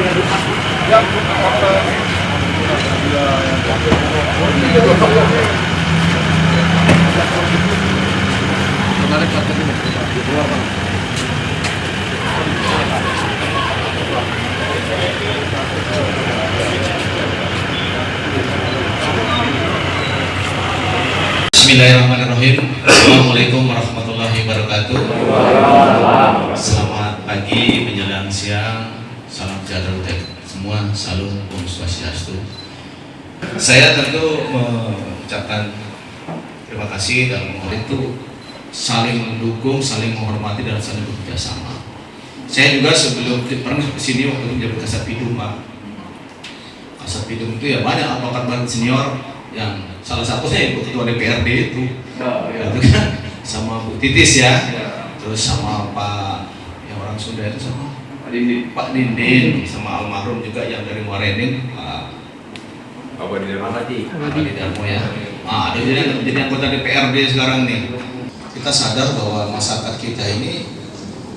Bismillahirrahmanirrahim. Assalamualaikum warahmatullahi wabarakatuh. Selamat pagi menjelang siang. Salam sejahtera untuk semua. Salam Om Swastiastu. Saya tentu mengucapkan terima kasih dan mohon itu saling mendukung, saling menghormati dan saling bekerja sama. Saya juga sebelum pernah kesini waktu itu menjadi Kasat Bidum, Pak. Kasat Bidum itu ya banyak advokat baru senior yang salah satunya Ibu Ketua DPRD itu, itu kan sama Bu Titis ya, terus sama Pak yang orang Sunda itu sama Pak Dindin, sama almarhum juga yang dari Muarenin, Pak Abadi Darmo ya. Ada jadi anggota DPRD sekarang nih. Kita sadar bahwa masyarakat kita ini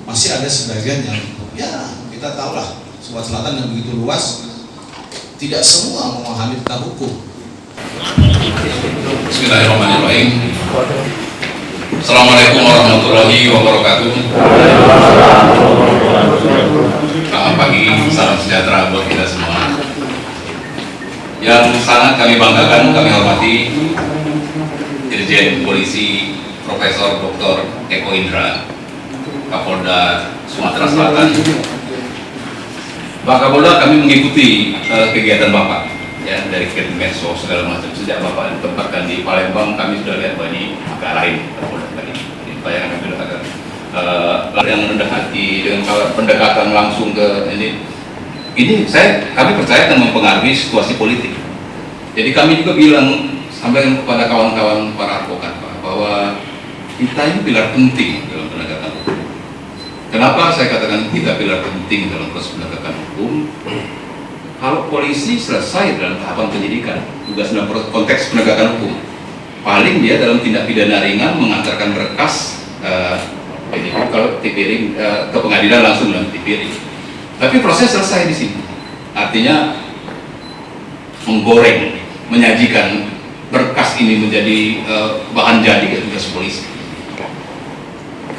masih ada sebagian yang ya kita tahu lah Sumatera Selatan yang begitu luas, tidak semua memahami tentang hukum. Bismillahirrahmanirrahim. Assalamualaikum warahmatullahi wabarakatuh. Selamat pagi, salam sejahtera buat kita semua. Yang sangat kami banggakan, kami hormati Dirjen Polisi Profesor Dr. Eko Indra, Kapolda Sumatera Selatan. Pak Kapolda, kami mengikuti kegiatan Bapak. Ya, dari kegiatan medsos segala macam. Sejak Bapak ditempatkan di Palembang, kami sudah lihat bahwa ini agak lain bayangan kami sudah agak yang rendah hati dengan pendekatan langsung ke ini kami percaya akan mempengaruhi situasi politik. Jadi kami juga bilang sampai kepada kawan-kawan para advokat Pak, bahwa kita ini pilar penting dalam penegakan hukum. Kenapa saya katakan kita pilar penting dalam proses penegakan hukum? Kalau polisi selesai dalam tahapan penyidikan, tugas dalam konteks penegakan hukum, paling dia dalam tindak pidana ringan mengantarkan berkas kalau tipiring ke pengadilan langsung dalam tipiring. Tapi proses selesai di sini, artinya menggoreng, menyajikan berkas ini menjadi bahan jadi tugas polisi.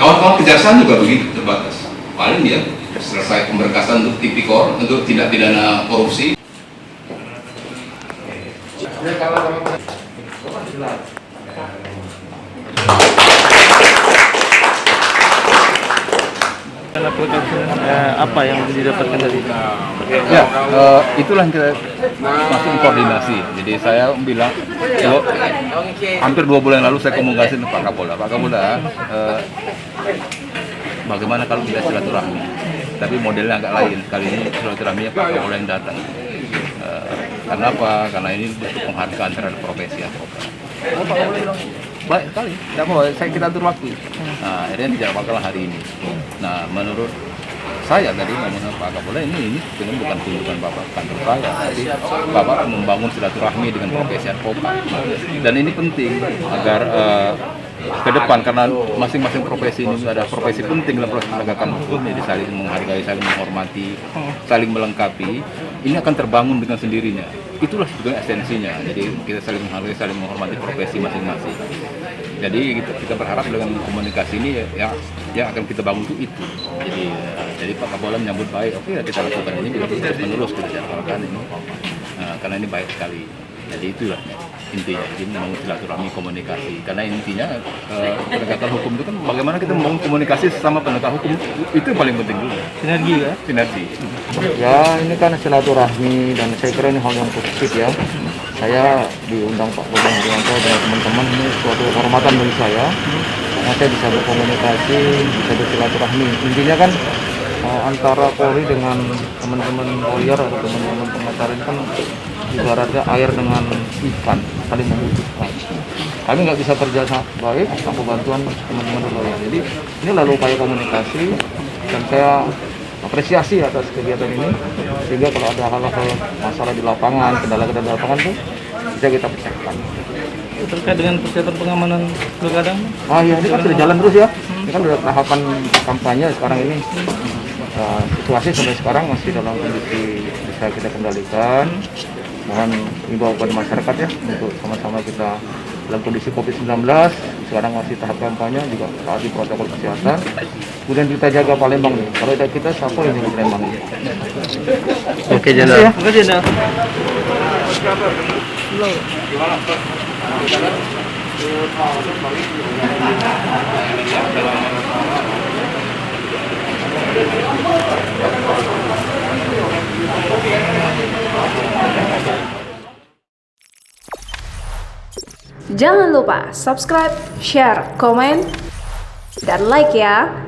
Kawan-kawan kejaksaan juga begitu terbatas. Paling dia selesai pemberkasan untuk tipikor, untuk tindak pidana korupsi. Apa yang didapatkan dari ya, itulah yang kita masuk di koordinasi. Jadi saya bilang, hampir 2 bulan lalu saya komunikasi dengan Pak Kapolda, bagaimana kalau kita silaturahmi, tapi modelnya agak lain. Kali ini silaturahminya Pak Kapolda yang datang. Karena apa? Karena ini bentuk penghargaan terhadap profesi advokat. Pak Kapolda bilang, baik sekali, tidak mau, kita atur waktu. Nah, akhirnya dijadwalkan hari ini. Nah, menurut saya tadi ngomong Pak Kapolda, ini bukan tuntutan Bapak kantor saya, tapi Bapak membangun silaturahmi dengan profesi advokat. Dan ini penting agar ke depan, karena masing-masing profesi ini ada profesi penting dalam proses penegakan hukum, jadi saling menghargai, saling menghormati, saling melengkapi. Ini akan terbangun dengan sendirinya. Itulah sebetulnya esensinya. Jadi kita saling menghargai, saling menghormati profesi masing-masing. Jadi kita berharap dengan komunikasi ini yang akan kita bangun itu. Jadi Pak Kapolda menyambut baik. Oke, kita lakukan ini, kita terus menerus kita jalankan ini. Karena ini baik sekali. Jadi itulah intinya, jadi membangun silaturahmi komunikasi. Karena intinya penegakan hukum itu kan bagaimana kita membangun komunikasi sama penegak hukum, itu yang paling penting dulu. sinergi ya? Sinergi. Ya, ini kan silaturahmi dan saya kira ini hal yang positif ya. Saya diundang Pak Bambang Haryanto dan teman-teman, ini suatu kehormatan bagi saya. Karena saya bisa berkomunikasi, bisa bersilaturahmi. Intinya kan antara Polri dengan teman-teman lawyer atau teman-teman pengacara ini kan ibaratnya air dengan ikan, saling membutuhkan. Kami nggak bisa kerja baik tanpa bantuan teman-teman lawyer. Jadi ini lalu upaya komunikasi dan saya apresiasi atas kegiatan ini, sehingga kalau ada hal-hal masalah di lapangan, kendala-kendala di lapangan itu bisa kita pecahkan. Terkait dengan persiapan pengamanan pilkada? Ah iya, ini kan sudah jalan terus ya. Ini kan sudah tahapan kampanye sekarang ini. situasi sampai sekarang masih dalam kondisi bisa kita kendalikan. Mohon imbau kepada masyarakat ya untuk sama-sama kita dalam kondisi COVID-19. Sekarang masih tahap kampanye juga taati protokol kesehatan. Kemudian kita jaga Palembang nih. Kalau tidak kita siapa yang jaga Palembang ini? Oke, Jenderal. Ya. Oke, Jenderal. Jangan lupa subscribe, share, komen, dan like ya.